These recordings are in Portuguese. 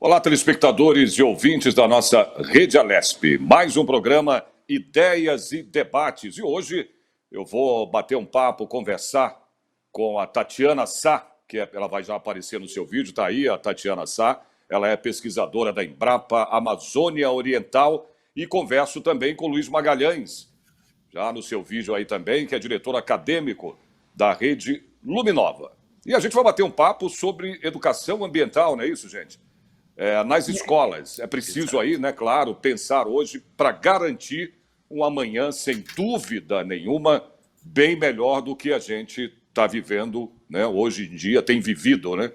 Olá, telespectadores e ouvintes da nossa Rede Alesp. Mais um programa Ideias e Debates. E hoje eu vou bater um papo, conversar com a Tatiana Sá, ela vai já aparecer no seu vídeo, está aí a Tatiana Sá. Ela é pesquisadora da Embrapa Amazônia Oriental e converso também com o Luiz Magalhães, já no seu vídeo aí também, que é diretor acadêmico da Rede Luminova. E a gente vai bater um papo sobre educação ambiental, não é isso, gente? Nas escolas. É preciso aí, né, claro, pensar hoje para garantir um amanhã, sem dúvida nenhuma, bem melhor do que a gente está vivendo, né, hoje em dia, tem vivido, né,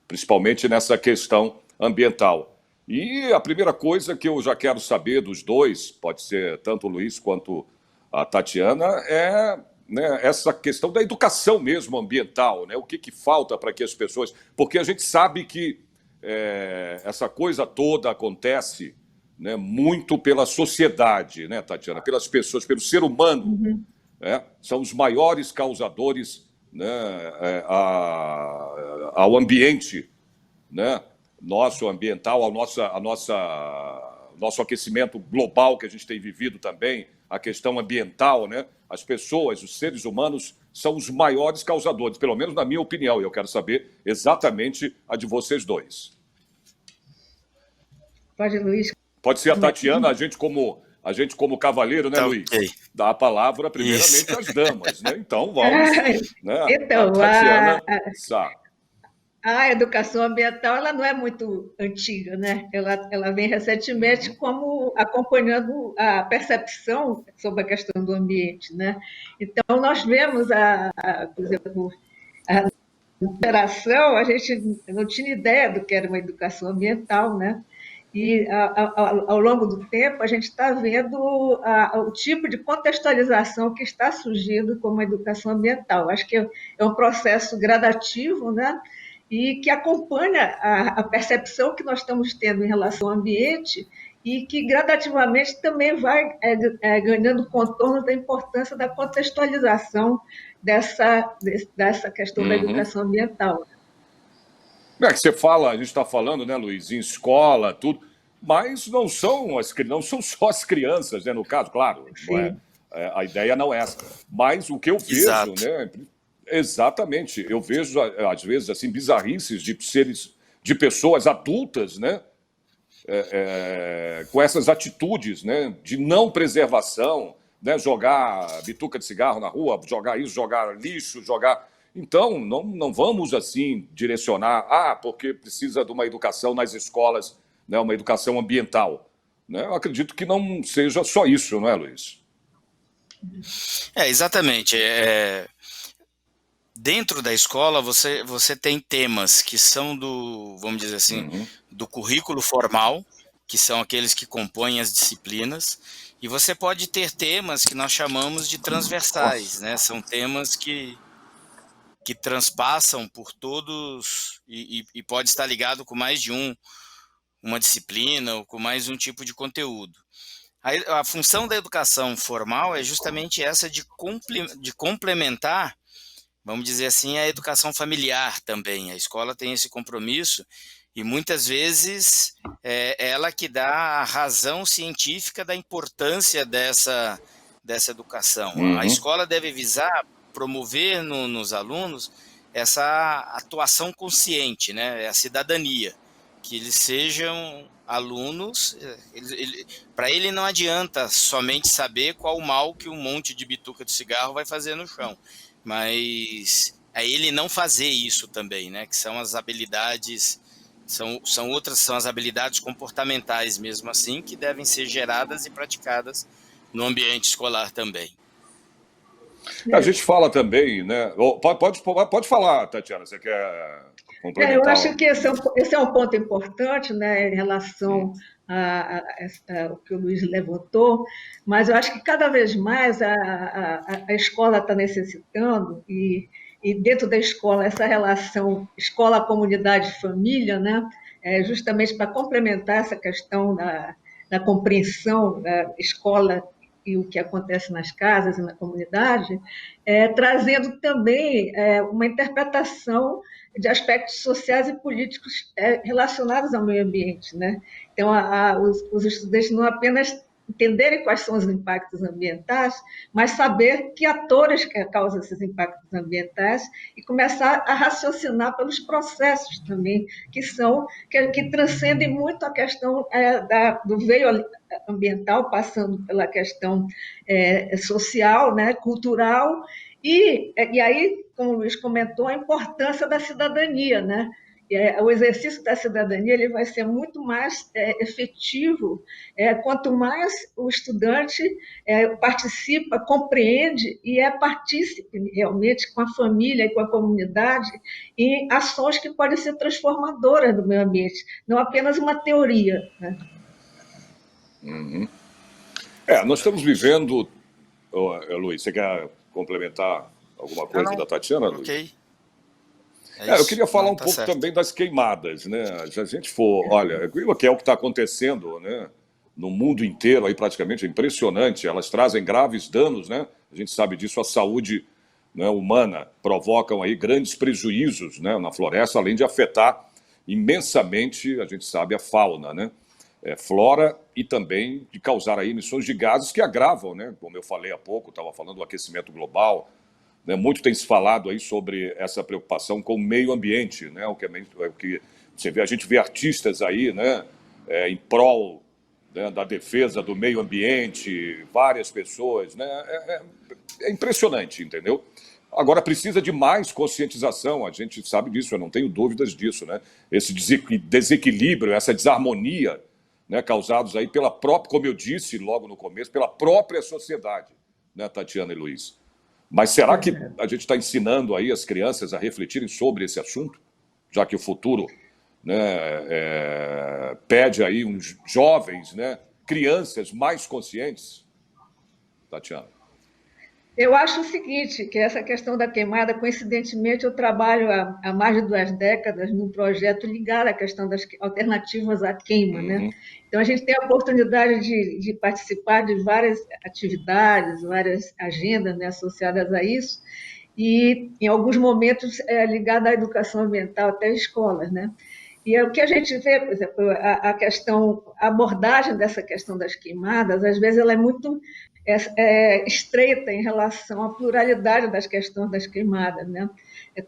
principalmente nessa questão ambiental. E a primeira coisa que eu já quero saber dos dois, pode ser tanto o Luiz quanto a Tatiana, é, né, essa questão da educação mesmo ambiental, né, o que falta para que as pessoas... Porque a gente sabe que essa coisa toda acontece, né, muito pela sociedade, né, Tatiana? Pelas pessoas, pelo ser humano. São os maiores causadores, né, ao ambiente, né, nosso ambiental, nosso aquecimento global que a gente tem vivido também, a questão ambiental, né? As pessoas, os seres humanos, são os maiores causadores, pelo menos na minha opinião, e eu quero saber exatamente a de vocês dois. Pode, Luiz. Pode ser a Tatiana, a gente como cavaleiro, né, Tá, Luiz? okay. Dá a palavra primeiramente às damas, né? Então vamos, né? Então, a Tatiana Sá. A educação ambiental ela não é muito antiga, né? Ela vem recentemente como acompanhando a percepção sobre a questão do ambiente, né? Então, nós vemos, por exemplo, a geração, a gente não tinha ideia do que era uma educação ambiental, né? E, ao longo do tempo, a gente está vendo o tipo de contextualização que está surgindo como a educação ambiental. Acho que é um processo gradativo, né? E que acompanha a percepção que nós estamos tendo em relação ao ambiente e que gradativamente também vai ganhando contorno da importância da contextualização dessa questão da educação ambiental. Que você fala, a gente está falando, né, Luiz, em escola, tudo, mas não são só as crianças, né, no caso, claro, não a ideia não é essa. Mas o que eu vejo, Exato. né, exatamente, eu vejo, às vezes, assim, bizarrices de pessoas adultas, né, com essas atitudes, né, de não preservação, né, jogar bituca de cigarro na rua, jogar isso, jogar lixo, jogar... Então, não vamos, assim, direcionar, porque precisa de uma educação nas escolas, né, uma educação ambiental. Né? Eu acredito que não seja só isso, não é, Luiz? Exatamente. Dentro da escola, você tem temas que são vamos dizer assim, do currículo formal, que são aqueles que compõem as disciplinas, e você pode ter temas que nós chamamos de transversais, né? São temas que transpassam por todos e pode estar ligado com mais de uma disciplina ou com mais um tipo de conteúdo. A função da educação formal é justamente essa de complementar, vamos dizer assim, a educação familiar também. A escola tem esse compromisso e muitas vezes é ela que dá a razão científica da importância dessa educação. A escola deve visar promover nos alunos essa atuação consciente, né? A cidadania, que eles sejam alunos. Para ele não adianta somente saber qual o mal que um monte de bituca de cigarro vai fazer no chão, mas é ele não fazer isso também, né? Que são as habilidades, são as habilidades comportamentais mesmo assim, que devem ser geradas e praticadas no ambiente escolar também. A gente fala também, né? Pode falar, Tatiana, você quer complementar? Eu acho que esse é um ponto importante, né, em relação ao que o Luiz levantou, mas eu acho que cada vez mais a escola está necessitando, e dentro da escola, essa relação escola, comunidade, família, né, justamente para complementar essa questão da compreensão da escola e o que acontece nas casas e na comunidade, trazendo também uma interpretação de aspectos sociais e políticos relacionados ao meio ambiente, né? Então, os estudantes não apenas entenderem quais são os impactos ambientais, mas saber que atores que causam esses impactos ambientais e começar a raciocinar pelos processos também, que transcendem muito a questão do veio ambiental, passando pela questão social, né, cultural, e aí, como o Luiz comentou, a importância da cidadania, né? O exercício da cidadania ele vai ser muito mais efetivo quanto mais o estudante participa, compreende e é partícipe realmente com a família e com a comunidade em ações que podem ser transformadoras do meio ambiente, não apenas uma teoria, né? Uhum. Nós estamos vivendo... Luiz, você quer complementar alguma coisa da Tatiana, Luiz? Ok. Eu queria falar um tá pouco certo. também das queimadas, né? Se a gente for, olha, que é o que está acontecendo, né? No mundo inteiro, aí praticamente é impressionante. Elas trazem graves danos, né? A gente sabe disso, a saúde, né, humana, provocam aí grandes prejuízos, né, na floresta, além de afetar imensamente, a gente sabe, a fauna, né? Flora e também de causar aí emissões de gases que agravam, né? Como eu falei há pouco, estava falando do aquecimento global, né? Muito tem se falado aí sobre essa preocupação com o meio ambiente, né? O que você vê, a gente vê artistas aí, né? Em prol, né, da defesa do meio ambiente, várias pessoas, né? É impressionante, entendeu? Agora precisa de mais conscientização, a gente sabe disso, eu não tenho dúvidas disso, né? Esse desequilíbrio, essa desarmonia, né, causados aí pela própria, como eu disse logo no começo, pela própria sociedade, né, Tatiana e Luiz? Mas será que a gente está ensinando aí as crianças a refletirem sobre esse assunto? Já que o futuro, né, pede aí uns jovens, né, crianças mais conscientes? Tatiana. Eu acho o seguinte, que essa questão da queimada, coincidentemente, eu trabalho há mais de 2 décadas num projeto ligado à questão das alternativas à queima, né? Então, a gente tem a oportunidade de participar de várias atividades, várias agendas, né, associadas a isso, e, em alguns momentos, ligada à educação ambiental, até escolas, né? E o que a gente vê, por exemplo, a abordagem dessa questão das queimadas, às vezes ela é muito estreita em relação à pluralidade das questões das queimadas, né?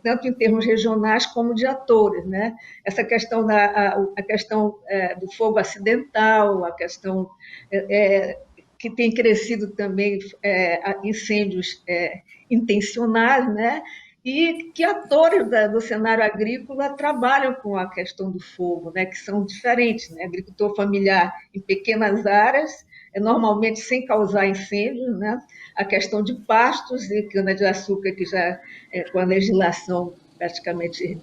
Tanto em termos regionais como de atores, né? Essa questão a questão do fogo acidental, a questão que tem crescido também incêndios intencionais, né? E que atores do cenário agrícola trabalham com a questão do fogo, né? Que são diferentes, né? Agricultor familiar em pequenas áreas, normalmente sem causar incêndios, né? A questão de pastos e cana-de-açúcar, que já com a legislação praticamente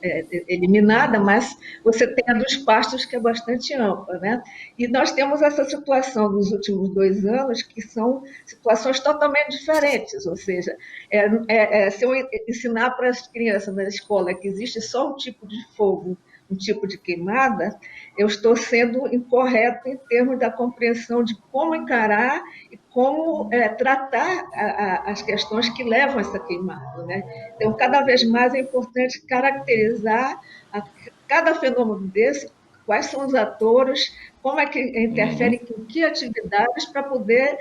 eliminada, mas você tem a dos pastos, que é bastante ampla, né? E nós temos essa situação dos últimos 2 anos, que são situações totalmente diferentes, ou seja, se eu ensinar para as crianças na escola que existe só um tipo de fogo, um tipo de queimada, eu estou sendo incorreto em termos da compreensão de como encarar e como tratar as questões que levam a essa queimada, né? Então, cada vez mais é importante caracterizar cada fenômeno desse, quais são os atores, como é que interferem com que atividades, para poder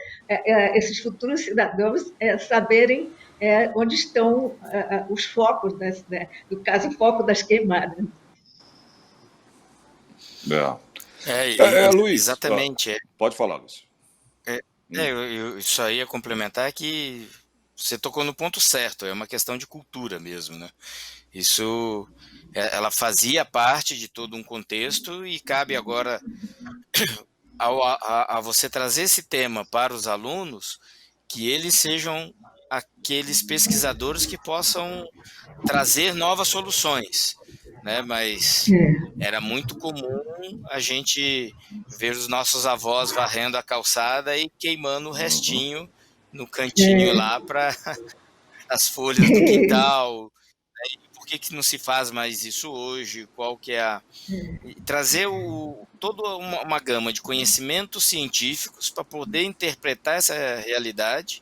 esses futuros cidadãos saberem onde estão os focos, né? No caso, o foco das queimadas. Luiz, Exatamente. pode falar, Luiz. Eu só ia complementar que você tocou no ponto certo, é uma questão de cultura mesmo, né? Isso, ela fazia parte de todo um contexto e cabe agora a você trazer esse tema para os alunos, que eles sejam aqueles pesquisadores que possam trazer novas soluções, né? Mas era muito comum a gente ver os nossos avós varrendo a calçada e queimando o restinho no cantinho lá para as folhas do quintal. Por que não se faz mais isso hoje? Qual que é trazer toda uma gama de conhecimentos científicos para poder interpretar essa realidade,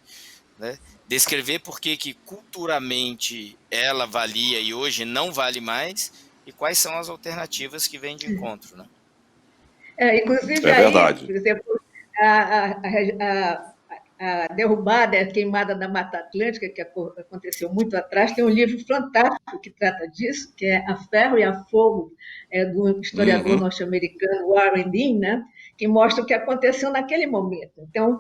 né? descrever por que culturalmente ela valia e hoje não vale mais, e quais são as alternativas que vêm de encontro, né? Inclusive É aí, verdade. por exemplo, a, a, a derrubada, a queimada da Mata Atlântica, que aconteceu muito atrás, tem um livro fantástico que trata disso, que é A Ferro e a Fogo, do historiador Uhum. norte-americano Warren Dean, né, que mostra o que aconteceu naquele momento. Então,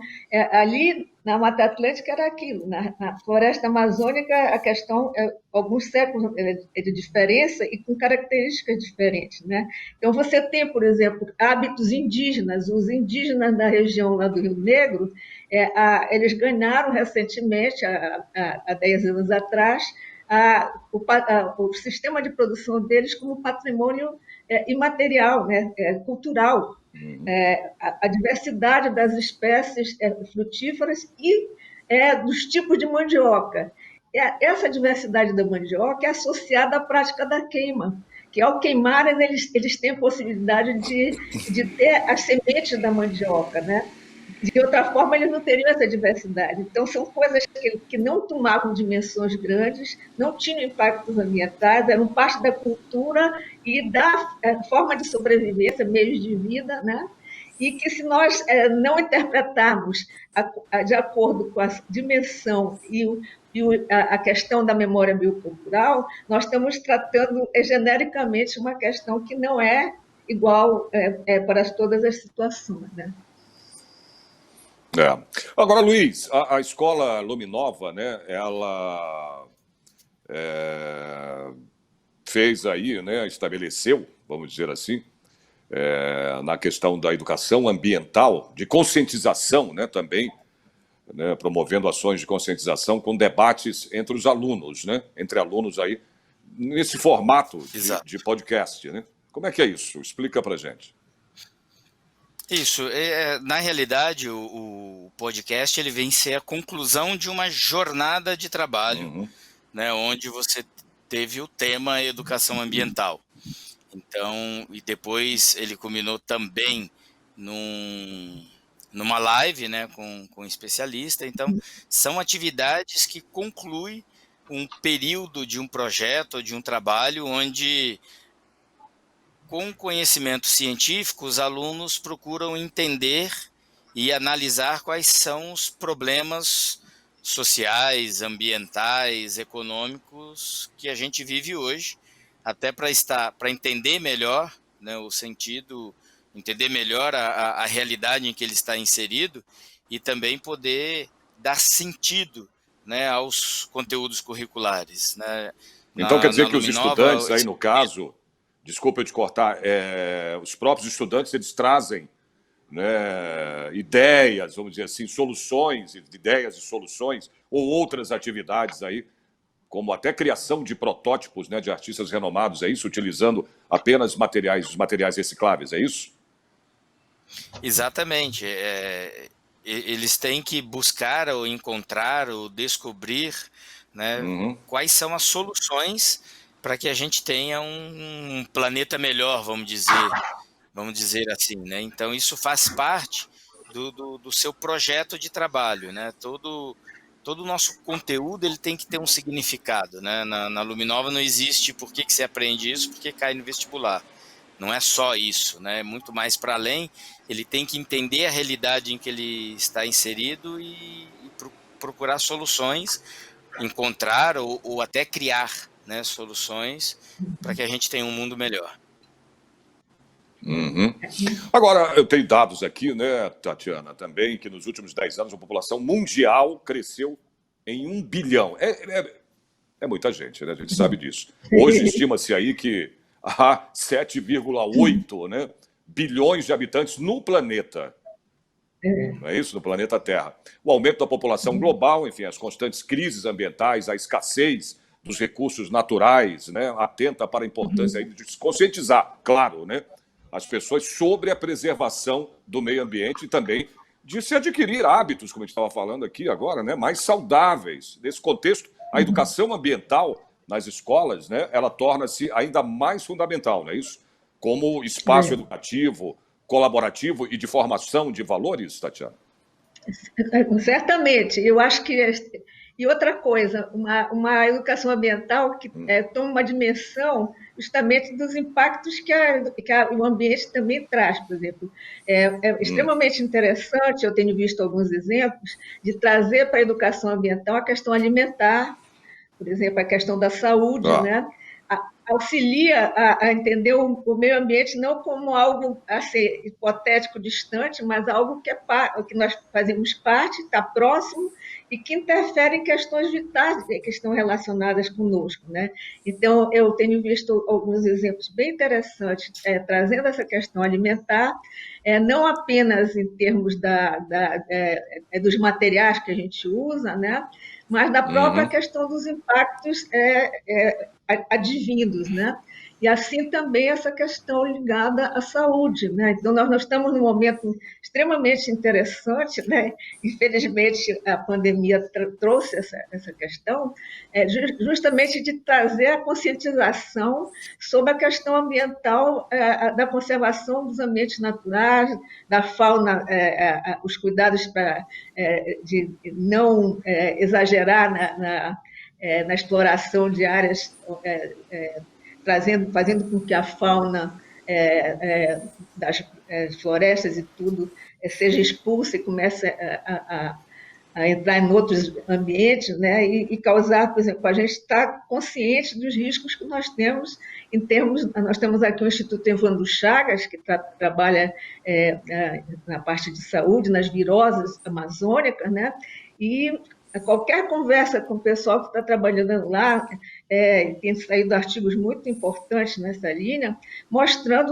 ali na Mata Atlântica era aquilo, na floresta amazônica a questão é alguns séculos de diferença e com características diferentes, né? Então, você tem, por exemplo, hábitos indígenas, os indígenas da região lá do Rio Negro, eles ganharam recentemente, há 10 anos atrás, o sistema de produção deles como patrimônio imaterial, né, cultural. Uhum. A diversidade das espécies frutíferas e dos tipos de mandioca. Essa diversidade da mandioca é associada à prática da queima, que ao queimarem eles têm a possibilidade de ter as sementes da mandioca, né? De outra forma, eles não teriam essa diversidade. Então, são coisas que não tomavam dimensões grandes, não tinham impactos ambientais, eram parte da cultura e da forma de sobrevivência, meios de vida, né? E que, se nós não interpretarmos de acordo com a dimensão a questão da memória biocultural, nós estamos tratando genericamente uma questão que não é igual para todas as situações, né? É. Agora, Luiz, a escola Luminova, né, ela fez aí, né, estabeleceu, vamos dizer assim, na questão da educação ambiental, de conscientização, né, também, né, promovendo ações de conscientização com debates entre os alunos, né, entre alunos aí, nesse formato de podcast, né? Como é que é isso? Explica pra gente. Isso, na realidade o podcast ele vem ser a conclusão de uma jornada de trabalho, Uhum. né, onde você teve o tema educação ambiental. Então, e depois ele culminou também numa live, né, com um especialista. Então, são atividades que concluem um período de um projeto ou de um trabalho onde, com conhecimento científico, os alunos procuram entender e analisar quais são os problemas sociais, ambientais, econômicos que a gente vive hoje, até para entender melhor, né, o sentido, entender melhor a realidade em que ele está inserido e também poder dar sentido, né, aos conteúdos curriculares, né? Então quer Na dizer que os Luminova, estudantes aí, no caso, desculpa eu te cortar, os próprios estudantes eles trazem, né, ideias, vamos dizer assim, soluções, ideias e soluções, ou outras atividades aí, como até criação de protótipos, né, de artistas renomados, é isso? Utilizando apenas os materiais recicláveis, é isso? exatamente. Eles têm que buscar ou encontrar ou descobrir, né, Uhum. quais são as soluções para que a gente tenha um planeta melhor, vamos dizer assim, né? Então isso faz parte do seu projeto de trabalho, né? Todo o nosso conteúdo ele tem que ter um significado, né? Na Luminova não existe por que você aprende isso, porque cai no vestibular. Não é só isso, né? É muito mais para além. Ele tem que entender a realidade em que ele está inserido e procurar soluções, encontrar ou até criar, né, soluções para que a gente tenha um mundo melhor. Uhum. Agora, eu tenho dados aqui, né, Tatiana, também, que nos últimos 10 anos a população mundial cresceu em 1 bilhão. É muita gente, né? A gente sabe disso. Hoje estima-se aí que há 7,8, né, bilhões de habitantes no planeta. Não é isso? No planeta Terra. O aumento da população global, enfim, as constantes crises ambientais, a escassez dos recursos naturais, né, atenta para a importância aí de se conscientizar, claro, né, as pessoas sobre a preservação do meio ambiente e também de se adquirir hábitos, como a gente estava falando aqui agora, né, mais saudáveis. Nesse contexto, a educação ambiental nas escolas, né, ela torna-se ainda mais fundamental, não é isso? Como espaço educativo, colaborativo e de formação de valores, Tatiana? Certamente. Eu acho que E outra coisa, uma educação ambiental que toma uma dimensão justamente dos impactos que o ambiente também traz, por exemplo. É extremamente interessante, eu tenho visto alguns exemplos, de trazer para a educação ambiental a questão alimentar, por exemplo, a questão da saúde, Ah, né? Auxilia a entender o meio ambiente não como algo a ser hipotético, distante, mas algo que nós fazemos parte, está próximo e que interfere em questões vitais que estão relacionadas conosco, né? Então, eu tenho visto alguns exemplos bem interessantes trazendo essa questão alimentar, não apenas em termos dos materiais que a gente usa, né? Mas da própria uhum. questão dos impactos advindos, né? E assim também essa questão ligada à saúde, né? Então nós estamos num momento extremamente interessante, né? Infelizmente a pandemia trouxe essa questão, justamente de trazer a conscientização sobre a questão ambiental, da conservação dos ambientes naturais, da fauna, os cuidados de não exagerar na exploração de áreas, fazendo com que a fauna das florestas e tudo seja expulsa e comece a entrar em outros ambientes, né, e causar, por exemplo, a gente está consciente dos riscos que nós temos em termos, nós temos aqui o Instituto Evandro Chagas, que trabalha na parte de saúde, nas viroses amazônicas, né, e qualquer conversa com o pessoal que está trabalhando lá, tem saído artigos muito importantes nessa linha, mostrando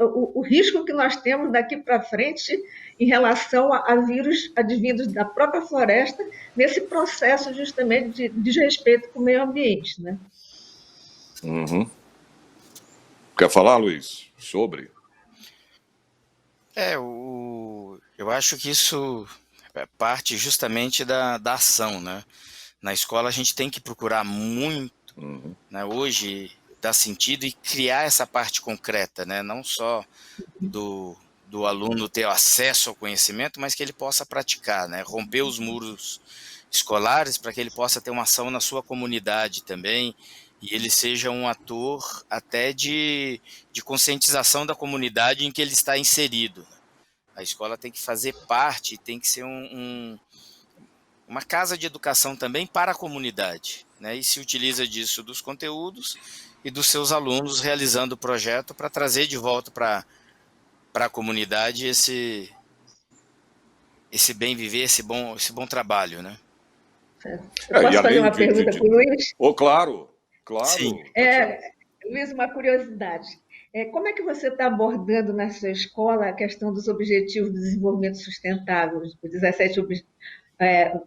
o risco que nós temos daqui para frente em relação a vírus advindos da própria floresta, nesse processo justamente de desrespeito com o meio ambiente, né? Uhum. Quer falar, Luiz, sobre? Eu acho que isso é parte justamente da ação, né? Na escola a gente tem que procurar muito, né, hoje, dar sentido e criar essa parte concreta, né? Não só do aluno ter acesso ao conhecimento, mas que ele possa praticar, né? Romper os muros escolares para que ele possa ter uma ação na sua comunidade também, e ele seja um ator até de conscientização da comunidade em que ele está inserido. A escola tem que fazer parte, tem que ser uma casa de educação também para a comunidade, né? E se utiliza disso dos conteúdos e dos seus alunos realizando o projeto para trazer de volta para a comunidade esse bem viver, esse bom trabalho, né? Eu E posso fazer além uma pergunta para o Luiz? Oh, claro, Sim. claro, Tatiana. Luiz, uma curiosidade. Como é que você está abordando na sua escola a questão dos Objetivos de Desenvolvimento Sustentável, os 17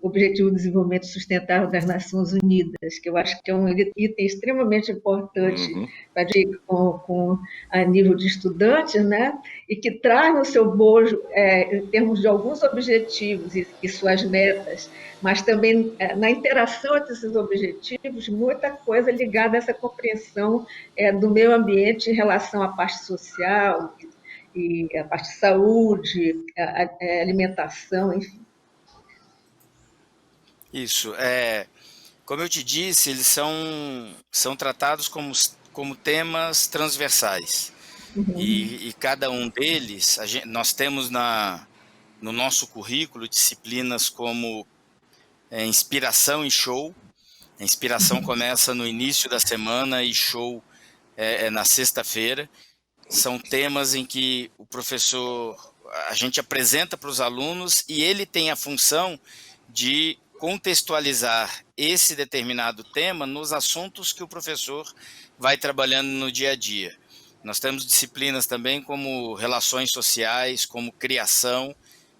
Objetivo de Desenvolvimento Sustentável das Nações Unidas, que eu acho que é um item extremamente importante a nível de estudantes, né? E que traz no seu bojo, em termos de alguns objetivos e suas metas, mas também na interação entre esses objetivos, muita coisa ligada a essa compreensão do meio ambiente em relação à parte social e a parte de saúde, a alimentação, enfim. Isso. Como eu te disse, eles são tratados como temas transversais. E cada um deles, nós temos no nosso currículo disciplinas como inspiração e show. A inspiração começa no início da semana e show na sexta-feira. São temas em que a gente apresenta para os alunos e ele tem a função de contextualizar esse determinado tema nos assuntos que o professor vai trabalhando no dia a dia. Nós temos disciplinas também como relações sociais, como criação,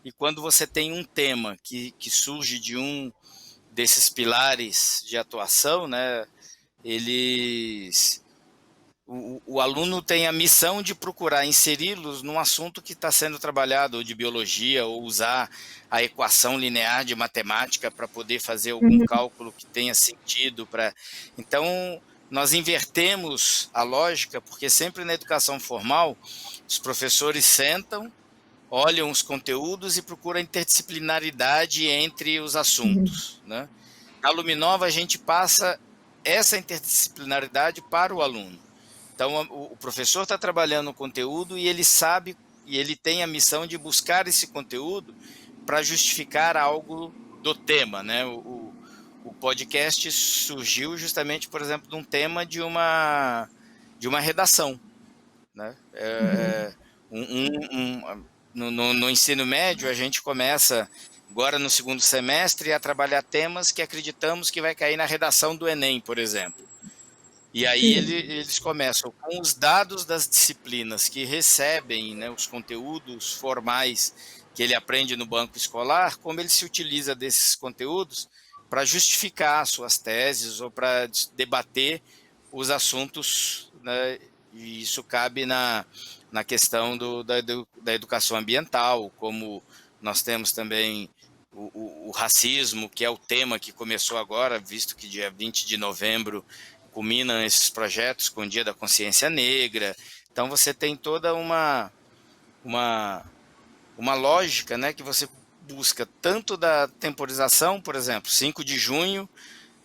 e quando você tem um tema que surge de um desses pilares de atuação, né, o aluno tem a missão de procurar inseri-los num assunto que está sendo trabalhado, ou de biologia, ou usar a equação linear de matemática para poder fazer algum cálculo que tenha sentido. Então, nós invertemos a lógica, porque sempre na educação formal, os professores sentam, olham os conteúdos e procuram interdisciplinaridade entre os assuntos, né? Na Luminova, a gente passa essa interdisciplinaridade para o aluno. Então, o professor está trabalhando o conteúdo e ele sabe, e ele tem a missão de buscar esse conteúdo para justificar algo do tema, né? O podcast surgiu justamente, por exemplo, de um tema de uma redação, né? No ensino médio, a gente começa agora no segundo semestre a trabalhar temas que acreditamos que vai cair na redação do Enem, por exemplo. E aí eles começam com os dados das disciplinas que recebem, né, os conteúdos formais que ele aprende no banco escolar, como ele se utiliza desses conteúdos para justificar suas teses ou para debater os assuntos, né, e isso cabe na questão da educação ambiental, como nós temos também o racismo, que é o tema que começou agora, visto que dia 20 de novembro culminam esses projetos com o Dia da Consciência Negra. Então você tem toda uma lógica, né, que você busca tanto da temporização, por exemplo, 5 de junho,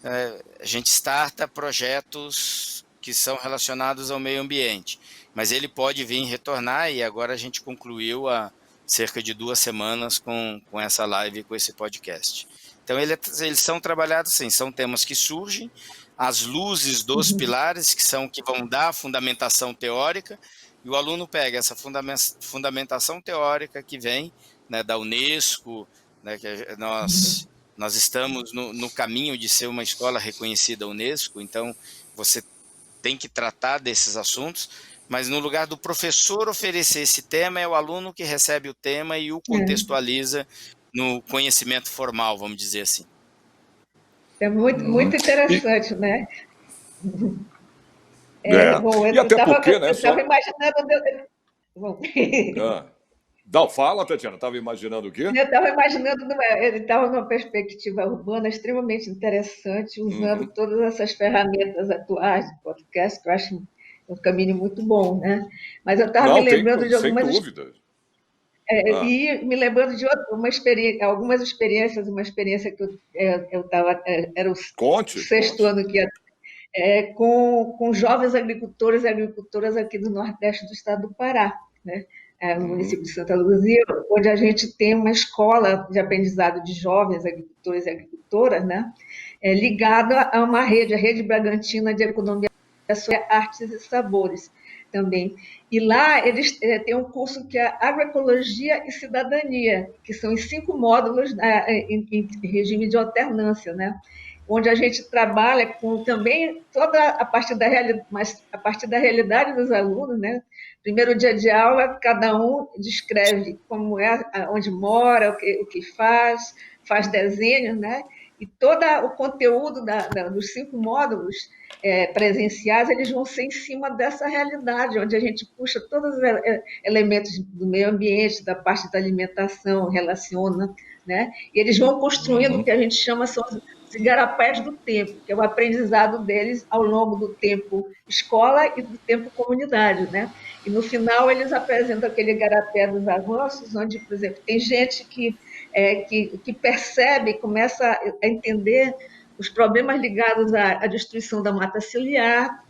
a gente starta projetos que são relacionados ao meio ambiente, mas ele pode vir retornar, e agora a gente concluiu há cerca de 2 semanas com essa live, com esse podcast. Então eles são trabalhados assim, são temas que surgem, as luzes dos pilares, que são que vão dar a fundamentação teórica, e o aluno pega essa fundamentação teórica que vem, né, da Unesco, né, que nós estamos no caminho de ser uma escola reconhecida Unesco, então você tem que tratar desses assuntos, mas no lugar do professor oferecer esse tema, é o aluno que recebe o tema e o contextualiza no conhecimento formal, vamos dizer assim. É muito interessante, né? Bom, E até porque, né? Eu estava imaginando. Bom. Não, fala, Tatiana, estava imaginando o quê? Eu estava imaginando, ele estava numa perspectiva urbana extremamente interessante, usando todas essas ferramentas atuais de podcast, que eu acho um caminho muito bom, né? Mas eu estava me lembrando de algumas... Sem dúvida. E me lembrando de algumas experiências, uma experiência que eu estava... Era o sexto ano que ia... com jovens agricultores e agricultoras aqui do Nordeste do estado do Pará, né? No município de Santa Luzia, onde a gente tem uma escola de aprendizado de jovens agricultores e agricultoras, né? Ligada a uma rede, a Rede Bragantina de Economia, Artes e Sabores também. E lá eles têm um curso que é Agroecologia e Cidadania, que são em 5 módulos em regime de alternância, né? Onde a gente trabalha com também toda a partir da realidade, mas a partir da realidade dos alunos, né? Primeiro dia de aula, cada um descreve como é, onde mora, o que faz desenhos, né? E todo o conteúdo dos 5 módulos presenciais, eles vão ser em cima dessa realidade, onde a gente puxa todos os elementos do meio ambiente, da parte da alimentação, relaciona, né? E eles vão construindo o que a gente chama são os igarapés do tempo, que é o aprendizado deles ao longo do tempo escola e do tempo comunidade, né? E no final eles apresentam aquele igarapé dos avanços, onde, por exemplo, tem gente que percebe, começa a entender os problemas ligados à destruição da mata ciliar,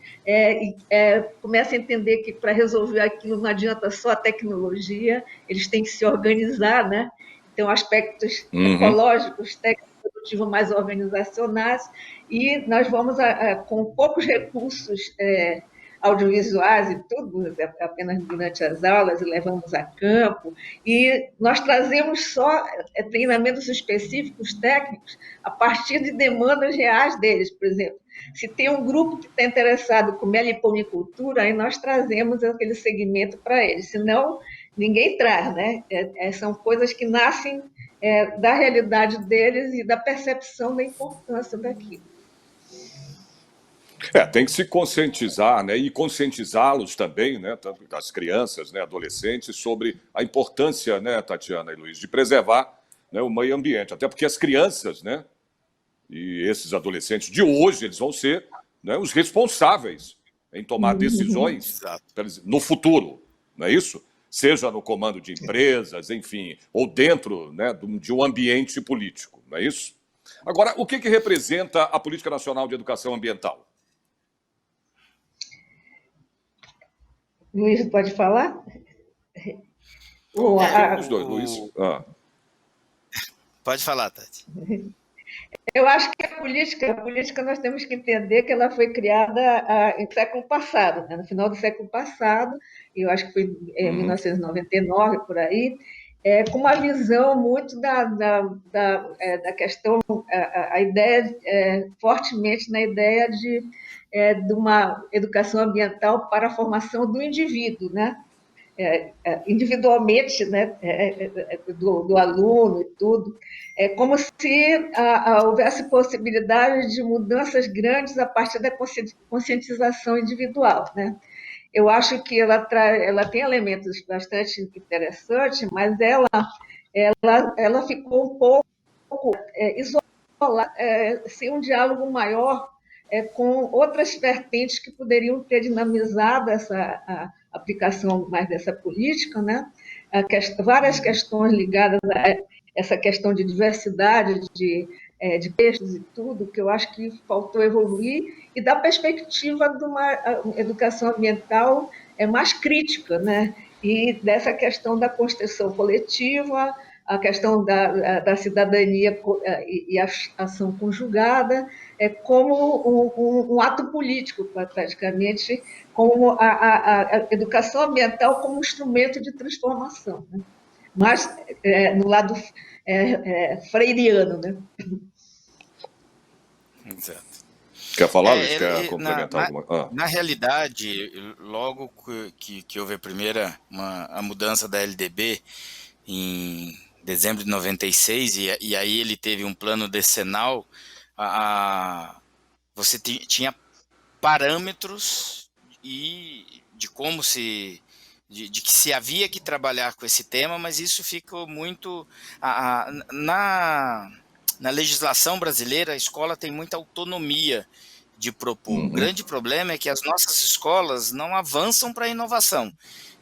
começa a entender que para resolver aquilo não adianta só a tecnologia, eles têm que se organizar, né? Então, aspectos ecológicos, técnicos, produtivos mais organizacionais, e nós vamos, com poucos recursos audiovisuais e tudo, apenas durante as aulas, e levamos a campo, e nós trazemos só treinamentos específicos técnicos a partir de demandas reais deles, por exemplo. Se tem um grupo que está interessado com meliponicultura, aí nós trazemos aquele segmento para eles, senão ninguém traz, né? São coisas que nascem da realidade deles e da percepção da importância daquilo. Tem que se conscientizar, né, e conscientizá-los também, né, tanto as crianças, né, adolescentes, sobre a importância, né, Tatiana e Luiz, de preservar, né, o meio ambiente. Até porque as crianças, né, e esses adolescentes de hoje, eles vão ser, né, os responsáveis em tomar decisões no futuro, não é isso? Seja no comando de empresas, enfim, ou dentro, né, de um ambiente político, não é isso? Agora, o que representa a Política Nacional de Educação Ambiental? Luiz, pode falar? Os dois, Luiz. Pode falar, Tati. Eu acho que a política nós temos que entender que ela foi criada no século passado, né? No final do século passado, eu acho que foi em 1999, por aí, com uma visão muito da questão, a ideia, fortemente na ideia de uma educação ambiental para a formação do indivíduo, né? Individualmente, né, do aluno e tudo, é como se houvesse possibilidade de mudanças grandes a partir da conscientização individual, né? Eu acho que ela tem elementos bastante interessantes, mas ela ficou um pouco isolada, sem um diálogo maior com outras vertentes que poderiam ter dinamizado a aplicação mais dessa política, né? Várias questões ligadas a essa questão de diversidade, de textos e tudo, que eu acho que faltou evoluir, e da perspectiva de uma educação ambiental mais crítica, né? E dessa questão da construção coletiva, a questão da cidadania e a ação conjugada, como um ato político, praticamente, como a educação ambiental como instrumento de transformação, né? Mas no lado freiriano, né? Exato. Quer falar, Luiz? Quer complementar alguma coisa? Na realidade, logo que houve a mudança da LDB em dezembro de 96, e aí ele teve um plano decenal, você tinha parâmetros de como de que se havia que trabalhar com esse tema, mas isso ficou muito... Na legislação brasileira, a escola tem muita autonomia de propor. O grande problema é que as nossas escolas não avançam para a inovação.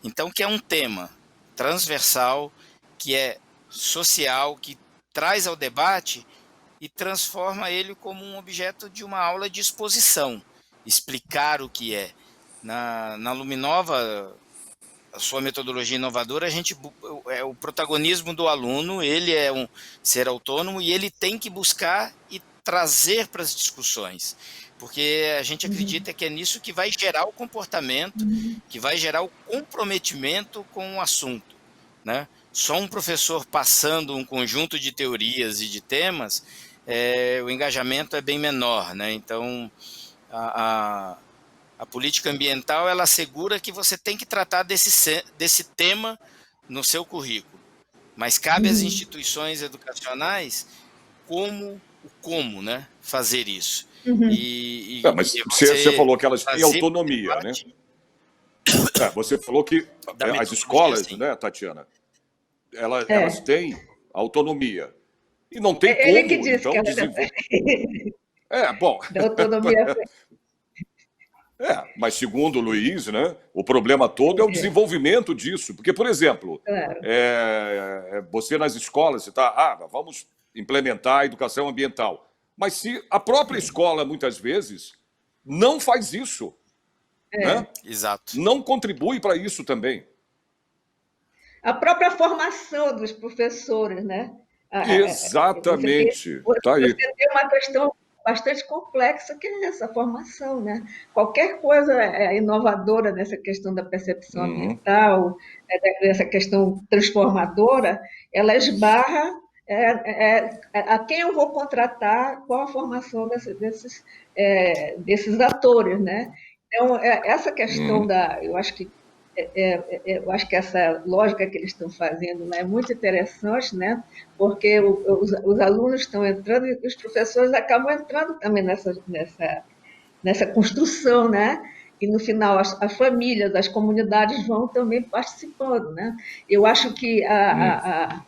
Então, que é um tema transversal, que é social, que traz ao debate e transforma ele como um objeto de uma aula de exposição, explicar o que é. Na Luminova, a sua metodologia inovadora, o protagonismo do aluno, ele é um ser autônomo e ele tem que buscar e trazer para as discussões, porque a gente acredita que é nisso que vai gerar o comportamento, que vai gerar o comprometimento com o assunto, né? Só um professor passando um conjunto de teorias e de temas, o engajamento é bem menor, né? Então, a política ambiental, ela assegura que você tem que tratar desse tema no seu currículo, mas cabe às instituições educacionais como, né, fazer isso. Mas você falou que elas têm autonomia, né? Você falou que as escolas, assim, né, Tatiana, elas têm autonomia. E não tem como, que disse então, que desenvolver... bom... Da autonomia... mas segundo o Luiz, né, o problema todo é o desenvolvimento disso. Porque, por exemplo, você nas escolas, você está, vamos implementar a educação ambiental. Mas se a própria escola, muitas vezes, não faz isso, né? Exato. Não contribui para isso também. A própria formação dos professores, né? Exatamente. Você tem uma questão bastante complexa, que é essa formação, né? Qualquer coisa inovadora nessa questão da percepção ambiental, dessa questão transformadora, ela esbarra a quem eu vou contratar, qual a formação desses atores, né? Então, essa questão eu acho que essa lógica que eles estão fazendo lá é muito interessante, né? Porque os alunos estão entrando e os professores acabam entrando também nessa construção, né? E, no final, as famílias, as comunidades vão também participando, né? Eu acho que a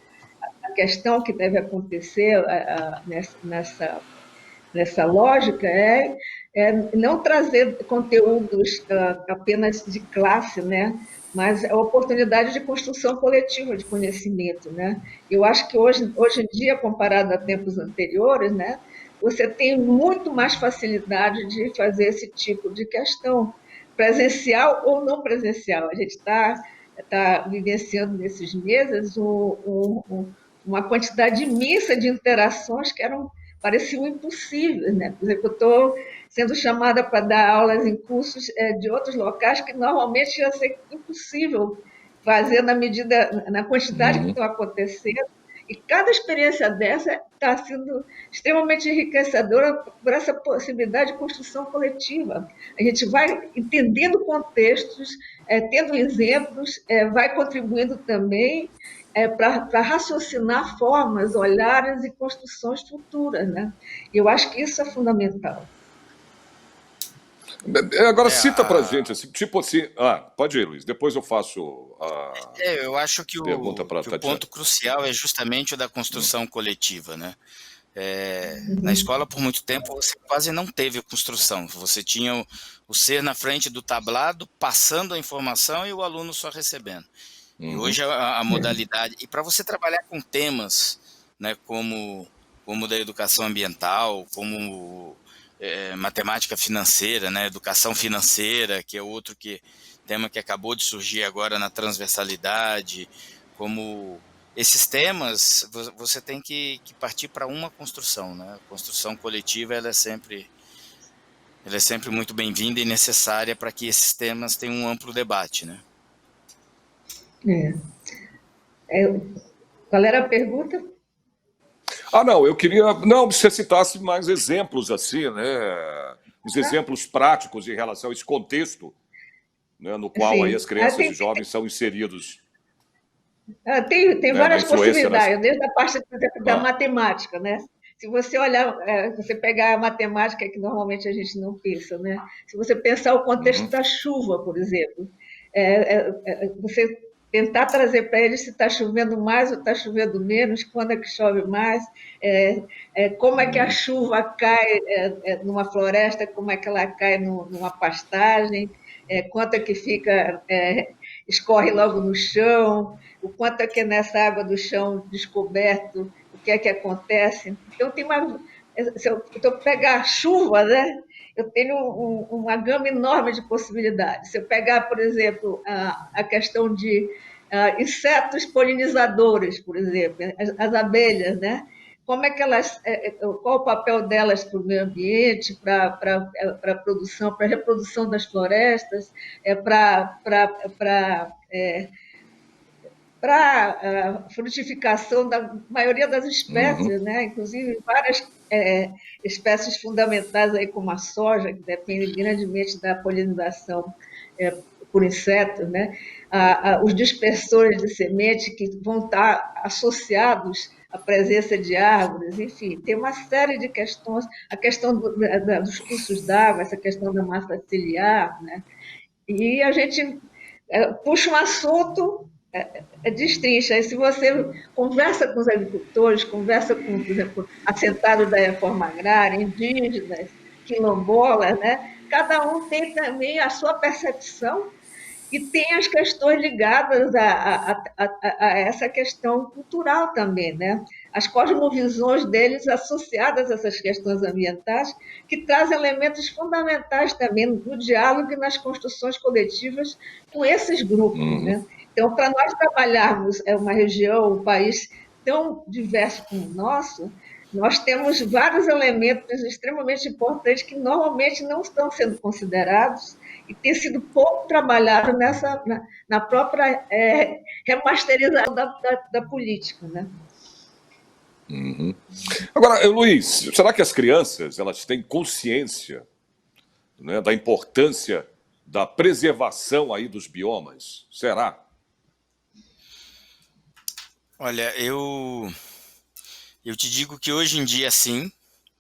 questão que deve acontecer nessa lógica não trazer conteúdos apenas de classe, né? mas é a oportunidade de construção coletiva de conhecimento, né? Eu acho que hoje em dia, comparado a tempos anteriores, né, você tem muito mais facilidade de fazer esse tipo de questão, presencial ou não presencial. A gente está vivenciando nesses meses uma quantidade imensa de interações que pareciam impossíveis, né? Por exemplo, eu estou sendo chamada para dar aulas em cursos de outros locais que normalmente ia ser impossível fazer na quantidade que estão acontecendo. E cada experiência dessa está sendo extremamente enriquecedora por essa possibilidade de construção coletiva. A gente vai entendendo contextos, tendo exemplos, vai contribuindo também para raciocinar formas, olhares e construções futuras, né? E eu acho que isso é fundamental. Agora cita pra gente, assim, tipo assim... pode ir, Luiz, depois eu faço a Eu acho que pergunta para a o Tatiana. ponto crucial é justamente o da construção coletiva, né? Na escola, por muito tempo, você quase não teve construção. Você tinha o ser na frente do tablado, passando a informação e o aluno só recebendo. E hoje a modalidade... E para você trabalhar com temas, né, como da educação ambiental, como matemática financeira, né, educação financeira, que é outro tema que acabou de surgir agora na transversalidade, como... Esses temas, você tem que partir para uma construção, né? A construção coletiva ela é sempre muito bem-vinda e necessária para que esses temas tenham um amplo debate, né? Qual era a pergunta? Não, eu queria... Não, se você citasse mais exemplos, assim, né? Os exemplos práticos em relação a esse contexto, né, no qual aí Sim. as crianças e jovens são inseridos, Tem né, na várias influência... possibilidades, desde a parte, por exemplo, da matemática, né? Se você olhar, você pegar a matemática, que normalmente a gente não pensa, né? Se você pensar o contexto da chuva, por exemplo, você tentar trazer para eles se está chovendo mais ou está chovendo menos, quando é que chove mais, como é que a chuva cai numa floresta, como é que ela cai numa pastagem, quanto é que fica, escorre logo no chão, o quanto é que é nessa água do chão descoberto, o que é que acontece. Então, se eu pegar a chuva, né, eu tenho uma gama enorme de possibilidades. Se eu pegar, por exemplo, a questão de insetos polinizadores, por exemplo, as abelhas, né? Como é que qual o papel delas para o meio ambiente, para a produção, para a reprodução das florestas, para a frutificação da maioria das espécies, né? Inclusive várias espécies fundamentais, aí, como a soja, que depende grandemente da polinização por insetos, né? Os dispersores de semente que vão estar associados à presença de árvores, enfim, tem uma série de questões, a questão dos cursos d'água, essa questão da massa ciliar, né? E a gente puxa um assunto, destrincha. Aí, se você conversa com os agricultores, conversa com, por exemplo, assentados da reforma agrária, indígenas, quilombolas, né? Cada um tem também a sua percepção e tem as questões ligadas a essa questão cultural também, né? As cosmovisões deles associadas a essas questões ambientais, que trazem elementos fundamentais também no diálogo e nas construções coletivas com esses grupos, né? Então, para nós trabalharmos uma região, um país tão diverso como o nosso, nós temos vários elementos extremamente importantes que normalmente não estão sendo considerados e tem sido pouco trabalhado na própria remasterização da política, né? Agora, Luiz, será que as crianças elas têm consciência, né, da importância da preservação aí dos biomas? Será? Olha, eu te digo que hoje em dia sim,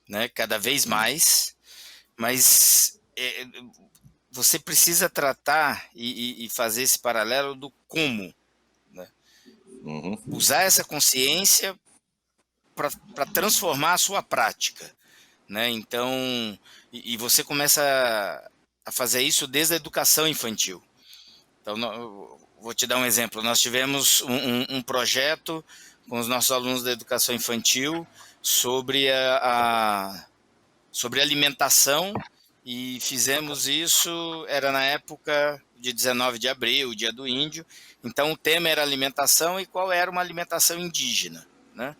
né, cada vez mais, mas você precisa tratar e fazer esse paralelo do como, né? Usar essa consciência para transformar a sua prática, né? Então, e você começa a fazer isso desde a educação infantil. Então, vou te dar um exemplo. Nós tivemos um projeto com os nossos alunos da educação infantil sobre sobre alimentação, e fizemos isso, era na época de 19 de abril, Dia do Índio. Então o tema era alimentação e qual era uma alimentação indígena, né?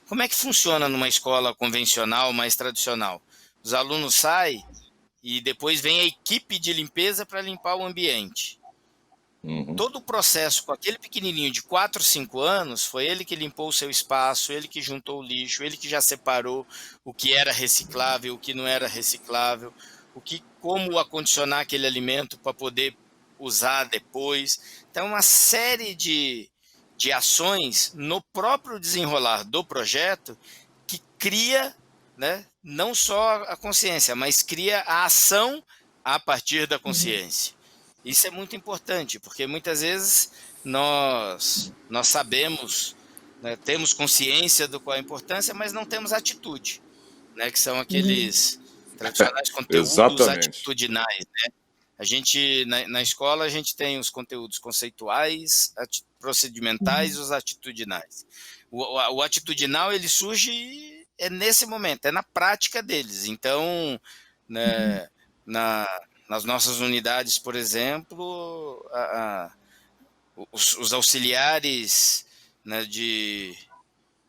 Como é que funciona numa escola convencional, mais tradicional? Os alunos saem e depois vem a equipe de limpeza para limpar o ambiente. Todo o processo com aquele pequenininho de 4, 5 anos, foi ele que limpou o seu espaço, ele que juntou o lixo, ele que já separou o que era reciclável, o que não era reciclável, como acondicionar aquele alimento para poder usar depois. Então, uma série de ações no próprio desenrolar do projeto que cria, né, não só a consciência, mas cria a ação a partir da consciência. Isso é muito importante, porque muitas vezes nós sabemos, né, temos consciência do qual é a importância, mas não temos atitude, né, que são aqueles tradicionais conteúdos atitudinais, né? A gente, na escola, a gente tem os conteúdos conceituais, procedimentais e os atitudinais. O atitudinal, ele surge nesse momento, é na prática deles. Então, né, nas nossas unidades, por exemplo, os auxiliares, né, de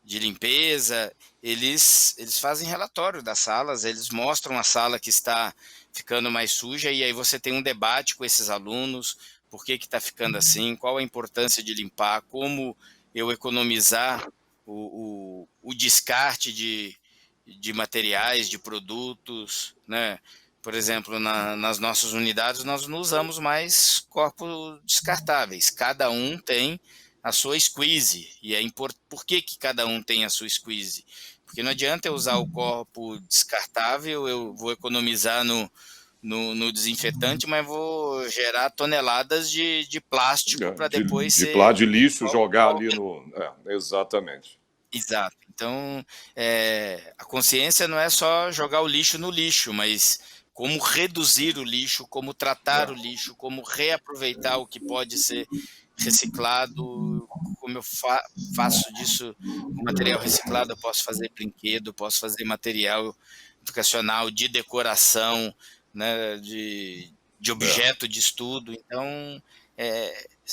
limpeza, eles fazem relatório das salas, eles mostram a sala que está ficando mais suja, e aí você tem um debate com esses alunos, por que está ficando assim, qual a importância de limpar, como eu economizar o descarte de materiais, de produtos, né? Por exemplo, nas nossas unidades, nós não usamos mais corpos descartáveis. Cada um tem a sua squeeze. E por que cada um tem a sua squeeze? Porque não adianta eu usar o copo descartável, eu vou economizar no desinfetante, mas vou gerar toneladas de plástico para depois ser... De lixo, jogar ali no... exatamente. Exato. Então, a consciência não é só jogar o lixo no lixo, mas como reduzir o lixo, como tratar o lixo, como reaproveitar o que pode ser reciclado, como eu faço disso com material reciclado, eu posso fazer brinquedo, posso fazer material educacional, de decoração, né, de objeto de estudo. Então,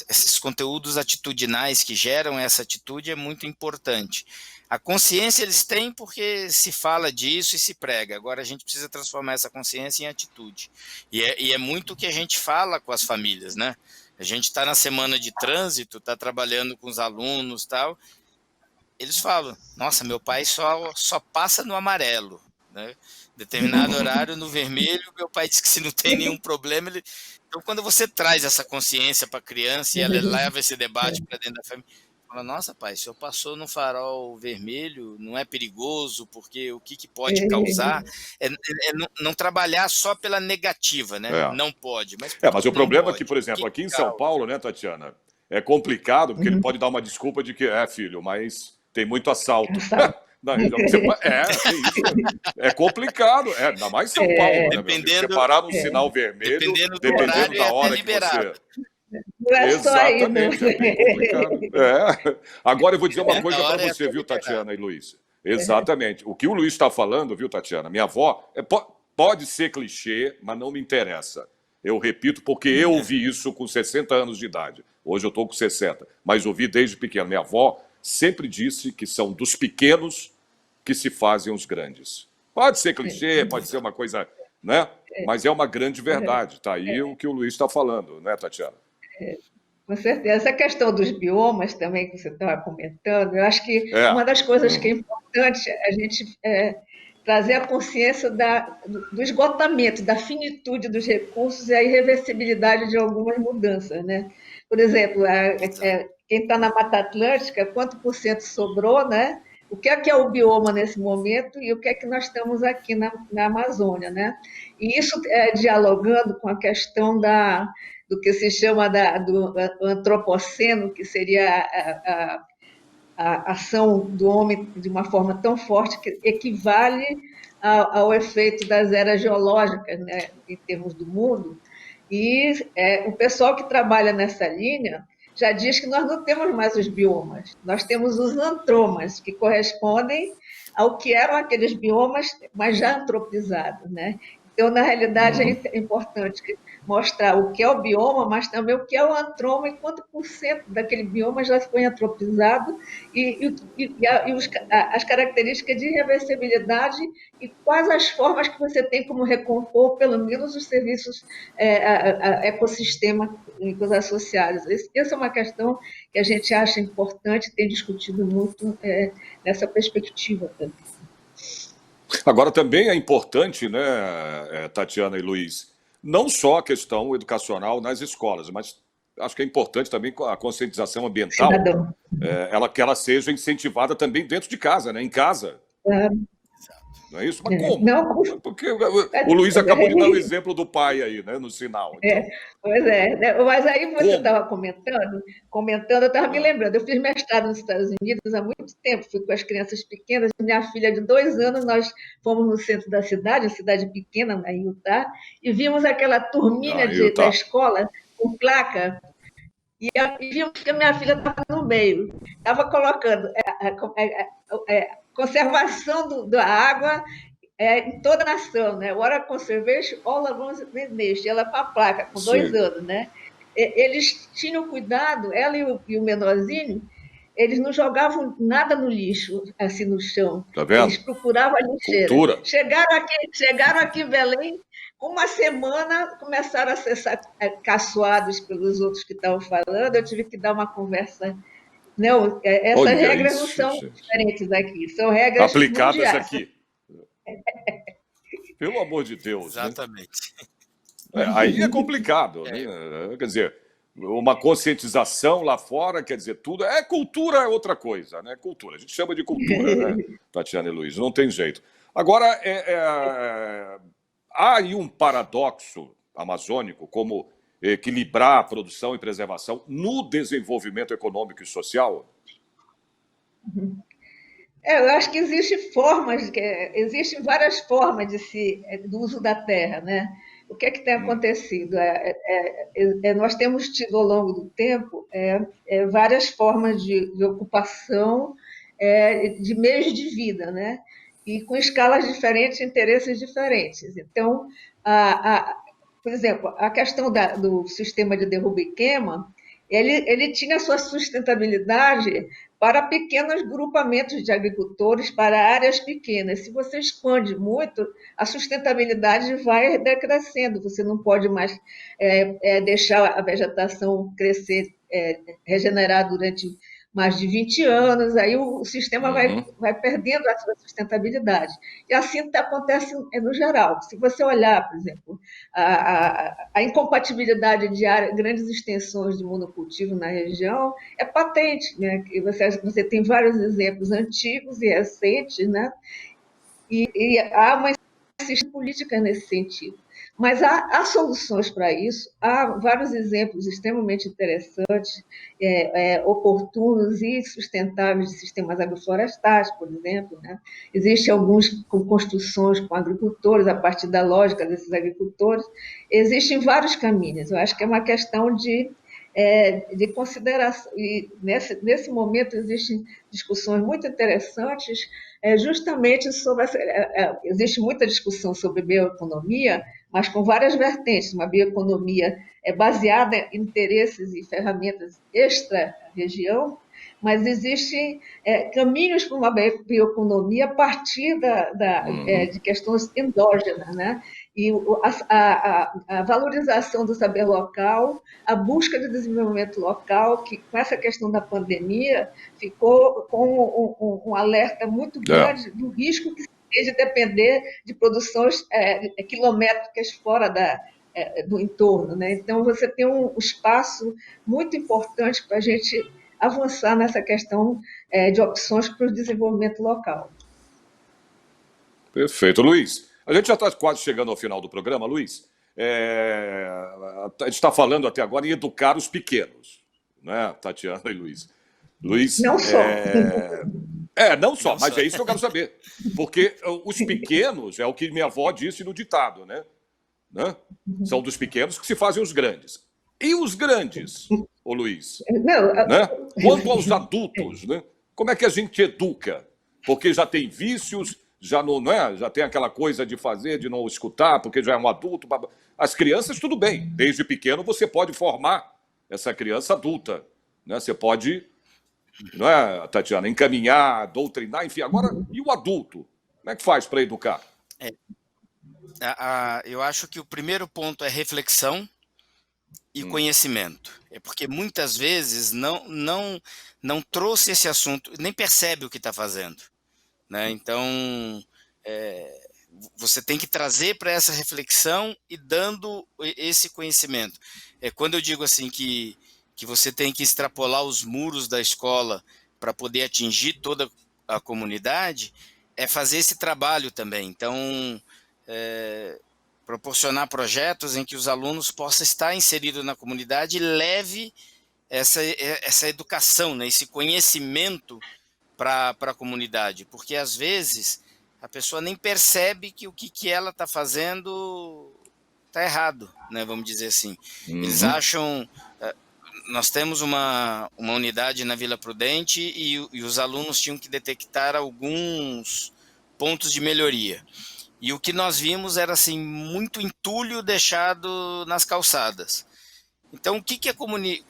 esses conteúdos atitudinais que geram essa atitude é muito importante. A consciência eles têm porque se fala disso e se prega. Agora a gente precisa transformar essa consciência em atitude. E é muito o que a gente fala com as famílias, né? A gente está na semana de trânsito, está trabalhando com os alunos e tal. Eles falam, nossa, meu pai só passa no amarelo, né? Determinado horário no vermelho, meu pai diz que se não tem nenhum problema, ele... Então, quando você traz essa consciência para a criança e ela leva esse debate para dentro da família, fala, nossa, pai, se eu passou no farol vermelho, não é perigoso, porque o que pode causar é não trabalhar só pela negativa, né? Não pode. Mas o problema é que, por exemplo, aqui em São Paulo, né, Tatiana, é complicado, porque ele pode dar uma desculpa de que, filho, mas tem muito assalto. É complicado, ainda mais São Paulo, né? Você parar no sinal vermelho, dependendo da hora que você... Não é exatamente, só aí, é bem complicado. Agora eu vou dizer uma coisa para você, viu, Tatiana e Luiz? Exatamente. O que o Luiz está falando, viu, Tatiana? Minha avó, pode ser clichê, mas não me interessa. Eu repito, porque eu ouvi isso com 60 anos de idade. Hoje eu estou com 60, mas ouvi desde pequeno. Minha avó sempre disse que são dos pequenos que se fazem os grandes. Pode ser clichê, pode ser uma coisa, né? Mas é uma grande verdade. Está aí o que o Luiz está falando, né, Tatiana? Com certeza. Essa questão dos biomas também que você estava comentando, eu acho que uma das coisas que é importante é a gente trazer a consciência do esgotamento, da finitude dos recursos e a irreversibilidade de algumas mudanças, né? Por exemplo, quem está na Mata Atlântica, quanto por cento sobrou, né? O que é o bioma nesse momento e o que é que nós estamos aqui na Amazônia, né? E isso dialogando com a questão do que se chama do antropoceno, que seria a ação do homem de uma forma tão forte que equivale ao efeito das eras geológicas, né, em termos do mundo. E o pessoal que trabalha nessa linha já diz que nós não temos mais os biomas, nós temos os antromas, que correspondem ao que eram aqueles biomas, mas já antropizados, né? Então, na realidade, é importante mostrar o que é o bioma, mas também o que é o antroma e quanto por cento daquele bioma já foi antropizado as características de reversibilidade e quais as formas que você tem como recompor, pelo menos, os serviços ecossistêmicos associados. Essa é uma questão que a gente acha importante, tem discutido muito nessa perspectiva também. Agora, também é importante, né, Tatiana e Luiz, não só a questão educacional nas escolas, mas acho que é importante também a conscientização ambiental, que ela seja incentivada também dentro de casa, né, em casa. Não é isso? Mas como? Não, porque o Luiz acabou de dar o exemplo do pai aí, né, no sinal. Então... Pois é, mas aí você estava comentando, eu estava me lembrando, eu fiz mestrado nos Estados Unidos há muito tempo, fui com as crianças pequenas, minha filha de 2 anos, nós fomos no centro da cidade, uma cidade pequena, na Utah, e vimos aquela turminha da escola com placa, e vimos que a minha filha estava no meio, estava colocando conservação da água em toda a nação, né? Water Conservation All Around the Nation, ela com a placa, com 2 anos, né? Eles tinham cuidado, ela e o menorzinho, eles não jogavam nada no lixo, assim, no chão. Tá vendo? Eles procuravam a lixeira. Cultura. Chegaram aqui em Belém, uma semana começaram a ser caçoados pelos outros que estavam falando, eu tive que dar uma conversa. Não, essas regras não são diferentes aqui, são regras aplicadas mundiais. Aqui. Pelo amor de Deus. Exatamente. Né? Aí é complicado. Né? Quer dizer, uma conscientização lá fora, quer dizer, tudo. Cultura é outra coisa, né? Cultura. A gente chama de cultura, né, Tatiana e Luiz? Não tem jeito. Agora, há aí um paradoxo amazônico, como equilibrar a produção e preservação no desenvolvimento econômico e social? Eu acho que existem várias formas do uso da terra, né? O que é que tem acontecido? Nós temos tido ao longo do tempo várias formas de ocupação de meios de vida, né? E com escalas diferentes, interesses diferentes. Então, por exemplo, a questão do sistema de derruba e queima, ele tinha sua sustentabilidade para pequenos grupamentos de agricultores, para áreas pequenas. Se você expande muito, a sustentabilidade vai decrescendo. Você não pode mais deixar a vegetação crescer, regenerar durante mais de 20 anos, aí o sistema vai perdendo a sua sustentabilidade. E assim acontece no geral. Se você olhar, por exemplo, a incompatibilidade de grandes extensões de monocultivo na região é patente, né? Que você tem vários exemplos antigos e recentes, né? E há uma insistência política nesse sentido. Mas há soluções para isso, há vários exemplos extremamente interessantes, oportunos e sustentáveis de sistemas agroflorestais, por exemplo, né? Existem alguns com construções com agricultores, a partir da lógica desses agricultores. Existem vários caminhos, eu acho que é uma questão de consideração. E nesse momento existem discussões muito interessantes, justamente sobre existe muita discussão sobre bioeconomia, mas com várias vertentes, uma bioeconomia baseada em interesses e ferramentas extra-região, mas existem caminhos para uma bioeconomia a partir de questões endógenas, né? E a valorização do saber local, a busca de desenvolvimento local, que com essa questão da pandemia ficou com um alerta muito grande do risco que de depender de produções quilométricas fora do entorno, né? Então, você tem um espaço muito importante para a gente avançar nessa questão de opções para o desenvolvimento local. Perfeito. Luiz, a gente já está quase chegando ao final do programa, Luiz. A gente está falando até agora em educar os pequenos, né, Tatiana e Luiz? Luiz, não só. Não só, mas é isso que eu quero saber. Porque os pequenos, é o que minha avó disse no ditado, né? São dos pequenos que se fazem os grandes. E os grandes, ô Luiz? Não, Né? Quanto aos adultos, né? Como é que a gente educa? Porque já tem vícios, já não é? Já tem aquela coisa de fazer, de não escutar, porque já é um adulto. As crianças, tudo bem. Desde pequeno você pode formar essa criança adulta. Né? Você pode, não é, Tatiana, encaminhar, doutrinar, enfim. Agora, e o adulto? Como é que faz para educar? Eu acho que o primeiro ponto é reflexão e conhecimento. É porque muitas vezes não trouxe esse assunto, nem percebe o que está fazendo. Né? Então, você tem que trazer para essa reflexão e dando esse conhecimento. Quando eu digo assim que você tem que extrapolar os muros da escola para poder atingir toda a comunidade, é fazer esse trabalho também. Então, proporcionar projetos em que os alunos possam estar inseridos na comunidade e leve essa educação, né, esse conhecimento para a comunidade, porque às vezes a pessoa nem percebe que o que ela está fazendo está errado, né, vamos dizer assim. Eles acham... Nós temos uma unidade na Vila Prudente e os alunos tinham que detectar alguns pontos de melhoria. E o que nós vimos era assim, muito entulho deixado nas calçadas. Então, o que a comunidade...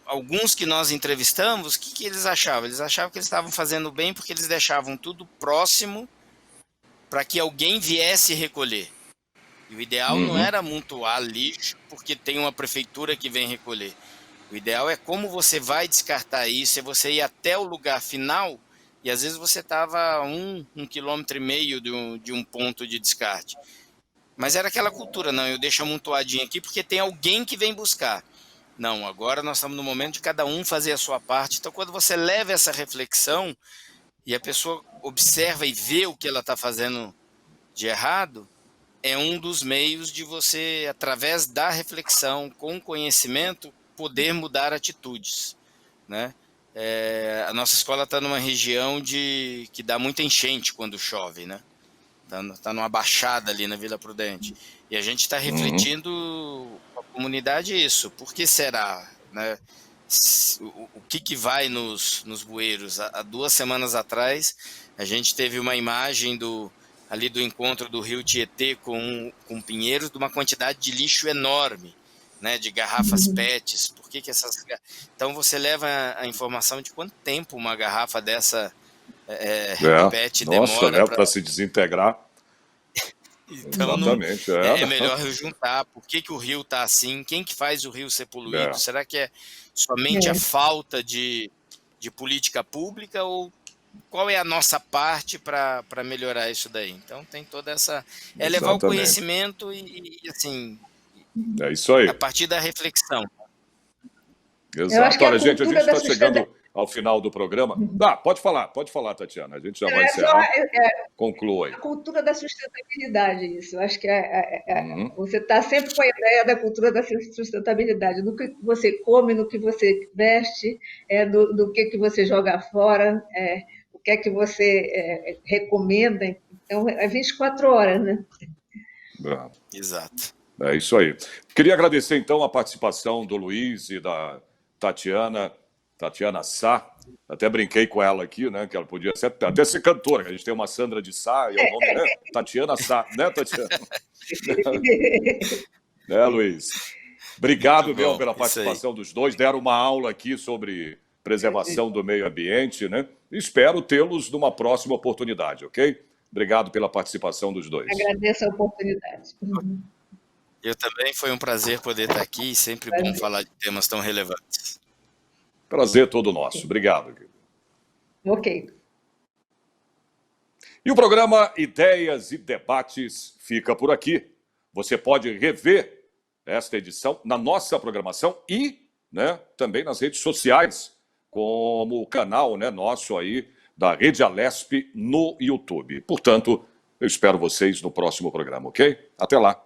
Alguns que nós entrevistamos, o que eles achavam? Eles achavam que eles estavam fazendo bem porque eles deixavam tudo próximo para que alguém viesse recolher. E o ideal não era amontoar lixo porque tem uma prefeitura que vem recolher. O ideal é como você vai descartar isso, é você ir até o lugar final e às vezes você estava a 1,5 km de um ponto de descarte. Mas era aquela cultura, não, eu deixo amontoadinho aqui porque tem alguém que vem buscar. Não, agora nós estamos no momento de cada um fazer a sua parte. Então, quando você leva essa reflexão e a pessoa observa e vê o que ela está fazendo de errado, é um dos meios de você, através da reflexão, com conhecimento, poder mudar atitudes. Né? A nossa escola está numa região que dá muita enchente quando chove, né? Está numa baixada ali na Vila Prudente. E a gente está refletindo com a comunidade isso. Por que será? Né? O que vai nos bueiros? Há 2 semanas atrás, a gente teve uma imagem ali do encontro do rio Tietê com Pinheiros, de uma quantidade de lixo enorme, né? De garrafas PETs. Por que essas... Então, você leva a informação de quanto tempo uma garrafa dessa PET Nossa, demora para se desintegrar. Então, exatamente, é melhor juntar. Por que o rio está assim? Quem que faz o rio ser poluído? Será que é somente a falta de política pública ou qual é a nossa parte para melhorar isso daí? Então, tem toda essa... É levar o conhecimento e assim... É isso aí. A partir da reflexão. Exato. Olha, gente, a gente está chegando ao final do programa. Pode falar, Tatiana. A gente já vai encerrar. Conclua aí. A cultura da sustentabilidade, isso. Eu acho que você está sempre com a ideia da cultura da sustentabilidade, no que você come, no que você veste, do que você joga fora, o que é que você recomenda. Então, é 24 horas, né? Exato. É isso aí. Queria agradecer, então, a participação do Luiz e da Tatiana Sá. Até brinquei com ela aqui, né? Que ela podia até ser cantora. A gente tem uma Sandra de Sá e o nome, né? Tatiana Sá, né, Tatiana? Né, Luiz? Obrigado mesmo pela participação dos dois. Deram uma aula aqui sobre preservação do meio ambiente, né? Espero tê-los numa próxima oportunidade, ok? Obrigado pela participação dos dois. Agradeço a oportunidade. Eu também, foi um prazer poder estar aqui, sempre bom falar de temas tão relevantes. Prazer todo nosso. Obrigado. Ok. E o programa Ideias e Debates fica por aqui. Você pode rever esta edição na nossa programação e, né, também nas redes sociais, como o canal, né, nosso aí da Rede Alesp no YouTube. Portanto, eu espero vocês no próximo programa, ok? Até lá.